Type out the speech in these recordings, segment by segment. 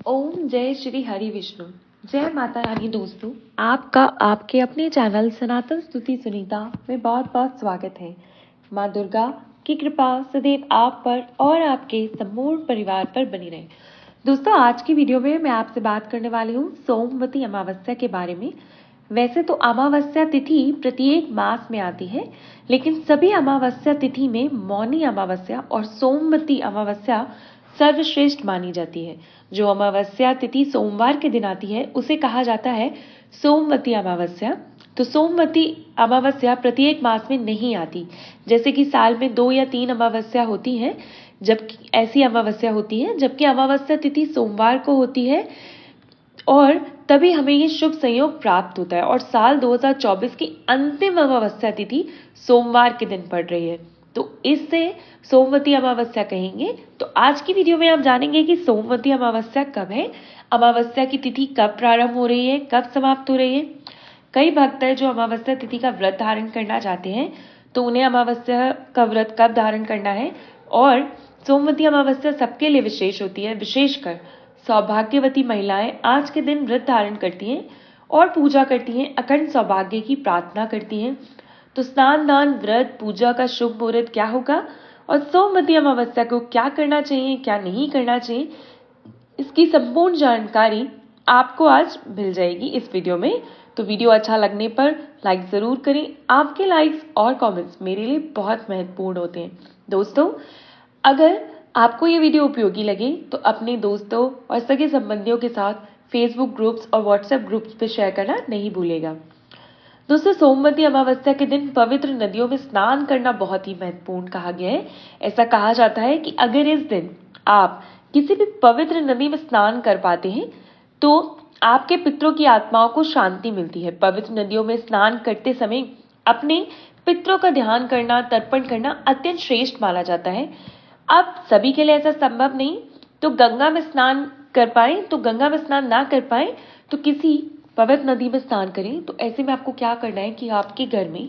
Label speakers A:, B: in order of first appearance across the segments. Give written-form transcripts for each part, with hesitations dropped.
A: ओम जय श्री हरि विष्णु। जय माता रानी। दोस्तों, आपका आपके अपने चैनल सनातन स्तुति सुनीता में बहुत बहुत स्वागत है। माँ दुर्गा की कृपा सदैव आप पर और आपके संपूर्ण परिवार पर बनी रहे। दोस्तों, आज की वीडियो में मैं आपसे बात करने वाली हूँ सोमवती अमावस्या के बारे में। वैसे तो अमावस्या तिथि प्रत्येक मास में आती है, लेकिन सभी अमावस्या तिथि में मौनी अमावस्या और सोमवती अमावस्या सर्वश्रेष्ठ मानी जाती है। जो अमावस्या तिथि सोमवार के दिन आती है उसे कहा जाता है सोमवती अमावस्या। तो सोमवती अमावस्या प्रत्येक मास में नहीं आती, जैसे कि साल में 2 या 3 अमावस्या होती है, जबकि ऐसी अमावस्या होती है जबकि अमावस्या तिथि सोमवार को होती है और तभी हमें ये शुभ संयोग प्राप्त होता है। और साल 2024 की अंतिम अमावस्या तिथि सोमवार के दिन पड़ रही है, तो इससे सोमवती अमावस्या कहेंगे। तो आज की वीडियो में आप जानेंगे कि सोमवती अमावस्या कब है, अमावस्या की तिथि कब प्रारंभ हो रही है, कब समाप्त हो रही है। कई भक्त हैं जो अमावस्या तिथि का व्रत धारण करना चाहते हैं, तो उन्हें अमावस्या का व्रत कब धारण करना है। और सोमवती अमावस्या सबके लिए विशेष होती है। विशेषकर सौभाग्यवती महिलाएं आज के दिन व्रत धारण करती हैं और पूजा करती हैं, अखंड सौभाग्य की प्रार्थना करती हैं। तो स्नान दान व्रत पूजा का शुभ मुहूर्त क्या होगा और सोमवती अमावस्या को क्या करना चाहिए, क्या नहीं करना चाहिए, इसकी संपूर्ण जानकारी आपको आज मिल जाएगी इस वीडियो में। तो वीडियो अच्छा लगने पर लाइक ज़रूर करें। आपके लाइक्स और कमेंट्स मेरे लिए बहुत महत्वपूर्ण होते हैं। दोस्तों, अगर आपको ये वीडियो उपयोगी लगे तो अपने दोस्तों और सगे संबंधियों के साथ फेसबुक ग्रुप्स और व्हाट्सएप ग्रुप्स पे शेयर करना नहीं भूलेगा। दोस्तों, सोमवती अमावस्या के दिन पवित्र नदियों में स्नान करना बहुत ही महत्वपूर्ण कहा गया है। ऐसा कहा जाता है कि अगर इस दिन आप किसी भी पवित्र नदी में स्नान कर पाते हैं तो आपके पितरों की आत्माओं को शांति मिलती है। पवित्र नदियों में स्नान करते समय अपने पितरों का ध्यान करना, तर्पण करना अत्यंत श्रेष्ठ माना जाता है। अब सभी के लिए ऐसा संभव नहीं, तो गंगा में स्नान कर पाए तो गंगा में स्नान ना कर पाए तो किसी पवित्र नदी में स्नान करें। तो ऐसे में आपको क्या करना है कि आपके घर में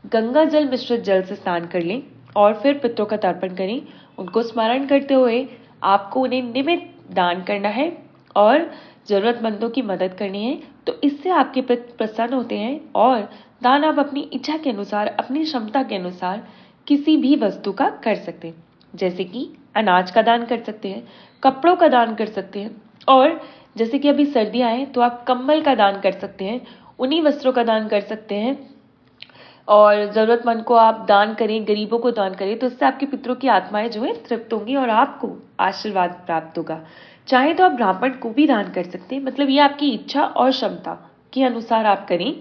A: गंगा जल मिश्रित जल से स्नान कर लें और फिर पितरों का तर्पण करें। उनको स्मरण करते हुए आपको उन्हें नियमित दान करना है और जरूरतमंदों की मदद करनी है। तो इससे आपके पितर प्रसन्न होते हैं और दान आप अपनी इच्छा के अनुसार, अपनी क्षमता के अनुसार किसी भी वस्तु का कर सकते हैं, जैसे कि अनाज का दान कर सकते हैं, कपड़ों का दान कर सकते हैं, और जैसे कि अभी सर्दियां हैं तो आप कंबल का दान कर सकते हैं, उन्हीं वस्त्रों का दान कर सकते हैं। और जरूरतमंद को आप दान करें, गरीबों को दान करें, तो इससे आपके पितरों की आत्माएं जो है तृप्त होंगी और आपको आशीर्वाद प्राप्त होगा। चाहे तो आप ब्राह्मण को भी दान कर सकते हैं, मतलब ये आपकी इच्छा और क्षमता के अनुसार आप करें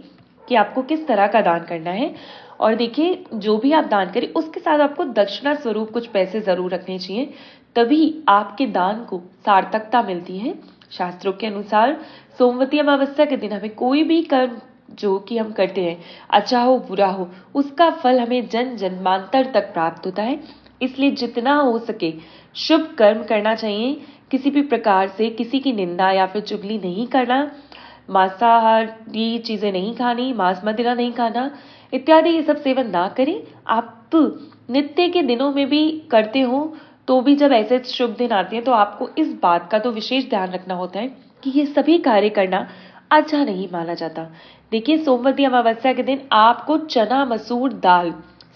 A: कि आपको किस तरह का दान करना है। और देखिए, जो भी आप दान करें उसके साथ आपको दक्षिणा स्वरूप कुछ पैसे जरूर रखने चाहिए, तभी आपके दान को सार्थकता मिलती है। शास्त्रों के अनुसार सोमवती अमावस्या के दिन हमें कोई भी कर्म जो कि हम करते हैं, अच्छा हो बुरा हो, उसका फल हमें जन जन्मांतर तक प्राप्त होता है। इसलिए जितना हो सके शुभ कर्म करना चाहिए। किसी भी प्रकार से किसी की निंदा या फिर चुगली नहीं करना, मांसाहारी चीजें नहीं खानी, मांस मदिरा नहीं खाना इत्यादि ये सब सेवन ना करें। आप नित्य के दिनों में भी करते हो तो भी जब ऐसे शुभ दिन आते हैं तो आपको इस बात का तो विशेष ध्यान रखना होता है कि ये सभी कार्य करना अच्छा नहीं माना जाता। देखिए, सोमवती अमावस्या के दिन आपको चना, मसूर दाल,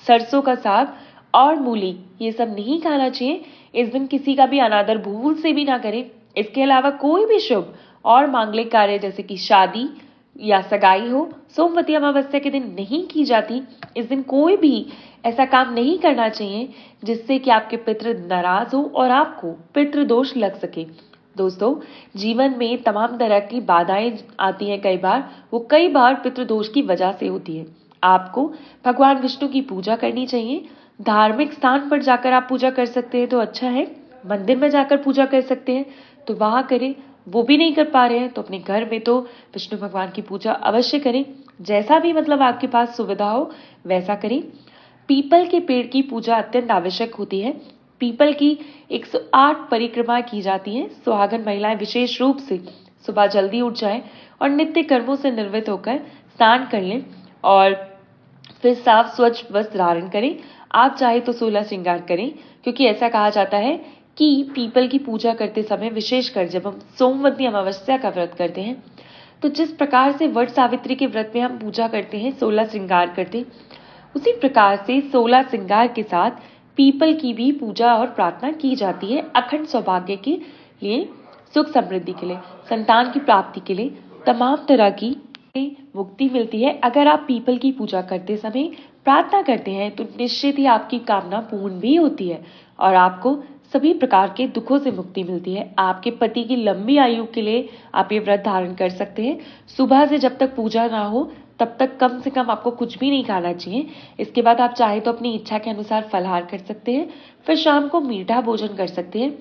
A: सरसों का साग और मूली ये सब नहीं खाना चाहिए। इस दिन किसी का भी अनादर भूल से भी ना करें। इसके अलावा कोई भी शुभ और मांगलिक कार्य जैसे कि शादी या सगाई हो, सोमवती अमावस्या के दिन नहीं की जाती। इस दिन कोई भी ऐसा काम नहीं करना चाहिए जिससे कि आपके पितृ नाराज हो और आपको पितृदोष लग सके। दोस्तों, जीवन में तमाम तरह की बाधाएं आती हैं, कई बार पितृदोष की वजह से होती है। आपको भगवान विष्णु की पूजा करनी चाहिए। धार्मिक स्थान पर जाकर आप पूजा कर सकते हैं तो अच्छा है, मंदिर में जाकर पूजा कर सकते हैं तो वहां करें। वो भी नहीं कर पा रहे हैं तो अपने घर में तो विष्णु भगवान की पूजा अवश्य करें। जैसा भी मतलब आपके पास सुविधा हो वैसा करें। पीपल के पेड़ की पूजा अत्यंत आवश्यक होती है। पीपल की 108 परिक्रमा की जाती है। सुहागन महिलाएं विशेष रूप से सुबह जल्दी उठ जाएं और नित्य कर्मों से निर्वृत्त होकर स्नान कर लें और फिर साफ स्वच्छ वस्त्र धारण करें। आप चाहे तो 16 श्रृंगार करें, क्योंकि ऐसा कहा जाता है कि पीपल की पूजा करते समय, विशेषकर जब हम सोमवती अमावस्या का व्रत करते हैं, तो जिस प्रकार से वट सावित्री के व्रत में हम पूजा करते हैं, 16 श्रृंगार करते हैं, उसी प्रकार से 16 श्रृंगार के साथ पीपल की भी पूजा और प्रार्थना की जाती है अखंड सौभाग्य के लिए, सुख समृद्धि के लिए, संतान की प्राप्ति के लिए, तमाम तरह की मुक्ति मिलती है। अगर आप पीपल की पूजा करते समय प्रार्थना करते हैं तो निश्चित ही आपकी कामना पूर्ण भी होती है और आपको सभी प्रकार के दुखों से मुक्ति मिलती है। आपके पति की लंबी आयु के लिए आप ये व्रत धारण कर सकते हैं। सुबह से जब तक पूजा ना हो तब तक कम से कम आपको कुछ भी नहीं खाना चाहिए। इसके बाद आप चाहे तो अपनी इच्छा के अनुसार फलाहार कर सकते हैं, फिर शाम को मीठा भोजन कर सकते हैं।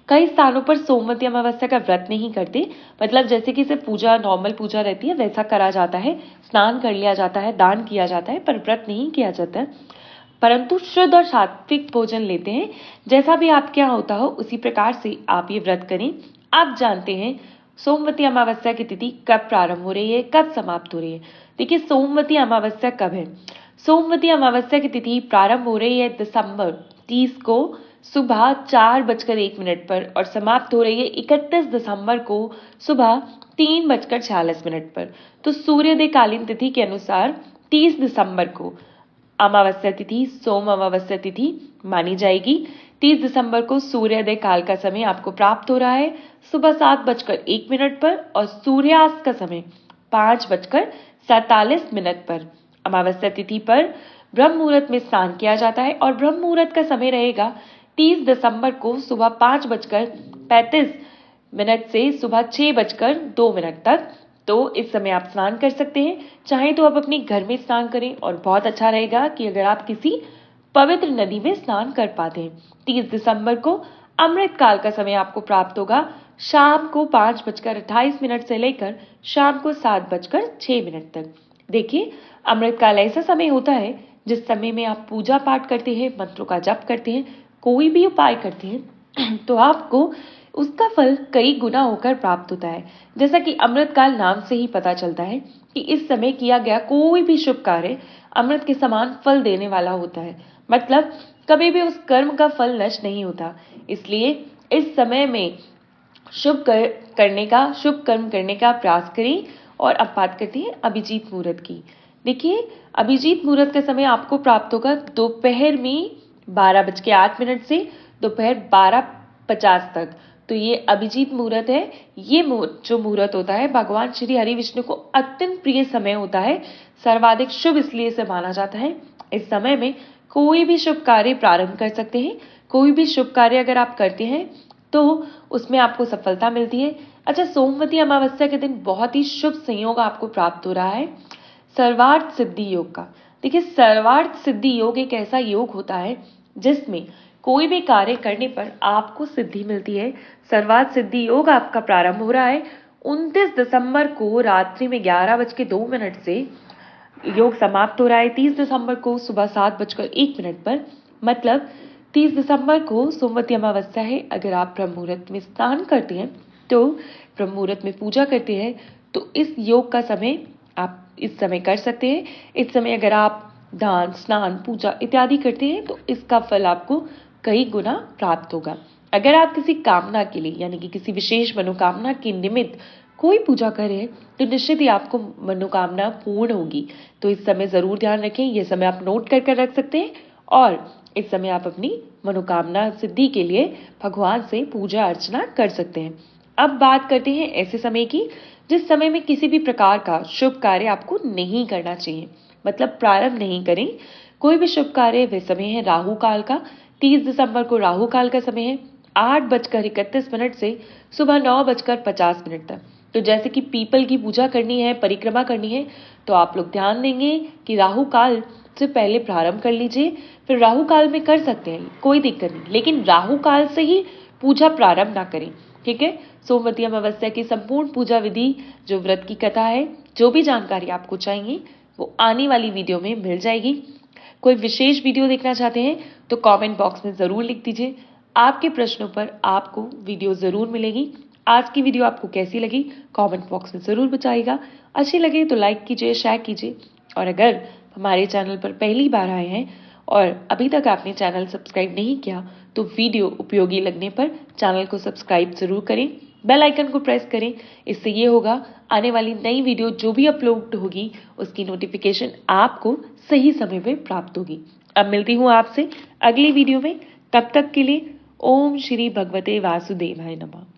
A: कई स्थानों पर सोमवती अमावस्या का व्रत नहीं करते, मतलब जैसे कि सिर्फ पूजा, नॉर्मल पूजा रहती है वैसा करा जाता है, स्नान कर लिया जाता है, दान किया जाता है, पर व्रत नहीं किया जाता है, परंतु शुद्ध और सात्विक भोजन लेते हैं। जैसा भी आपके यहाँ होता हो उसी प्रकार से आप ये व्रत करें। आप जानते हैं सोमवती अमावस्या की तिथि कब प्रारंभ हो रही है, कब समाप्त हो रही है। देखिए, सोमवती अमावस्या कब है? सोमवती अमावस्या की तिथि प्रारंभ हो रही है दिसंबर 30 को सुबह 4:01 पर और समाप्त हो रही है 31 दिसंबर को सुबह 3:46 पर। तो सूर्योदय कालीन तिथि के अनुसार 30 दिसंबर को अमावस्या तिथि सोम अमावस्या तिथि मानी जाएगी। 30 दिसंबर को सूर्योदय काल का समय आपको प्राप्त हो रहा है सुबह 7:01 पर और सूर्यास्त का समय 5:47 पर। अमावस्या तिथि पर ब्रह्म मुहूर्त में स्नान किया जाता है और ब्रह्म मुहूर्त का समय रहेगा 30 दिसंबर को सुबह 5:35 से सुबह 6:02 तक। तो इस समय आप स्नान कर सकते हैं। चाहे तो आप अपने घर में स्नान करें और बहुत अच्छा रहेगा कि अगर आप किसी पवित्र नदी में स्नान कर पाते हैं। 30 दिसंबर को अमृत काल का समय आपको प्राप्त होगा शाम को 5:28 से लेकर शाम को 7:06 तक। देखिए, अमृत काल ऐसा समय होता है जिस समय में आप पूजा पाठ करते हैं, मंत्रों का जप करते हैं, कोई भी उपाय करते हैं तो आपको उसका फल कई गुना होकर प्राप्त होता है। जैसा कि अमृत काल नाम से ही पता चलता है कि इस समय किया गया कोई भी शुभ कार्य अमृत के समान फल देने वाला होता है, मतलब कभी भी उस कर्म का फल नष्ट नहीं होता। इसलिए इस समय में शुभ कर्म करने का प्रयास करें। और अब बात करते हैं अभिजीत मुहूर्त की। देखिए, अभिजीत मुहूर्त का समय आपको प्राप्त होगा दोपहर में 12:08 से दोपहर 12:50 तक। तो ये अभिजीत मुहूर्त है। ये जो मुहूर्त होता है भगवान श्री हरि विष्णु को अत्यंत प्रिय समय होता है, सर्वाधिक शुभ इसलिए से माना जाता है। इस समय में कोई भी शुभ कार्य प्रारंभ कर सकते हैं। कोई भी शुभ कार्य अगर आप करते हैं तो उसमें आपको सफलता मिलती है। अच्छा, सोमवती अमावस्या के दिन बहुत ही शुभ संयोग आपको प्राप्त हो रहा है सर्वार्थ सिद्धि योग का। देखिए, सर्वार्थ सिद्धि योग एक ऐसा योग होता है जिसमें कोई भी कार्य करने पर आपको सिद्धि मिलती है। सर्वार्थ सिद्धि योग आपका प्रारंभ हो रहा है 29 दिसंबर को रात्रि में 11:02 से योग समाप्त हो रहा है 30 दिसंबर को सुबह 7:01 पर। मतलब 30 दिसंबर को सोमवती अमावस्या है। अगर आप ब्रह्म मुहूर्त में स्नान करते हैं तो ब्रह्म मुहूर्त में पूजा करते हैं तो इस योग का समय आप इस समय कर सकते हैं। इस समय अगर आप दान, स्नान, पूजा इत्यादि करते हैं तो इसका फल आपको कई गुना प्राप्त होगा। अगर आप किसी कामना के लिए यानी कि किसी विशेष मनोकामना के निमित्त कोई पूजा करें तो निश्चित ही आपको मनोकामना पूर्ण होगी। तो इस समय जरूर ध्यान रखें। यह समय आप नोट कर रख सकते हैं और इस समय आप अपनी मनोकामना सिद्धि के लिए भगवान से पूजा अर्चना कर सकते हैं। अब बात करते हैं ऐसे समय की जिस समय में किसी भी प्रकार का शुभ कार्य आपको नहीं करना चाहिए, मतलब प्रारंभ नहीं करें कोई भी शुभ कार्य। वह समय है राहु काल का। 30 दिसंबर को राहु काल का समय है 8:31 से सुबह 9:50 तक। तो जैसे कि पीपल की पूजा करनी है, परिक्रमा करनी है, तो आप लोग ध्यान देंगे कि राहु काल से पहले प्रारंभ कर लीजिए। फिर राहु काल में कर सकते हैं, कोई दिक्कत नहीं, लेकिन राहु काल से ही पूजा प्रारंभ ना करें। ठीक है। सोमवती अमावस्या की संपूर्ण पूजा विधि, जो व्रत की कथा है, जो भी जानकारी आपको चाहिए वो आने वाली वीडियो में मिल जाएगी। कोई विशेष वीडियो देखना चाहते हैं तो कमेंट बॉक्स में जरूर लिख दीजिए। आपके प्रश्नों पर आपको वीडियो जरूर मिलेगी। आज की वीडियो आपको कैसी लगी कमेंट बॉक्स में जरूर बताइएगा। अच्छी लगे तो लाइक कीजिए, शेयर कीजिए, और अगर हमारे चैनल पर पहली बार आए हैं और अभी तक आपने चैनल सब्सक्राइब नहीं किया तो वीडियो उपयोगी लगने पर चैनल को सब्सक्राइब जरूर करें, बेल आइकन को प्रेस करें। इससे ये होगा आने वाली नई वीडियो जो भी अपलोड होगी उसकी नोटिफिकेशन आपको सही समय पे प्राप्त होगी। अब मिलती हूँ आपसे अगली वीडियो में, तब तक के लिए ओम श्री भगवते वासुदेवाय नमः।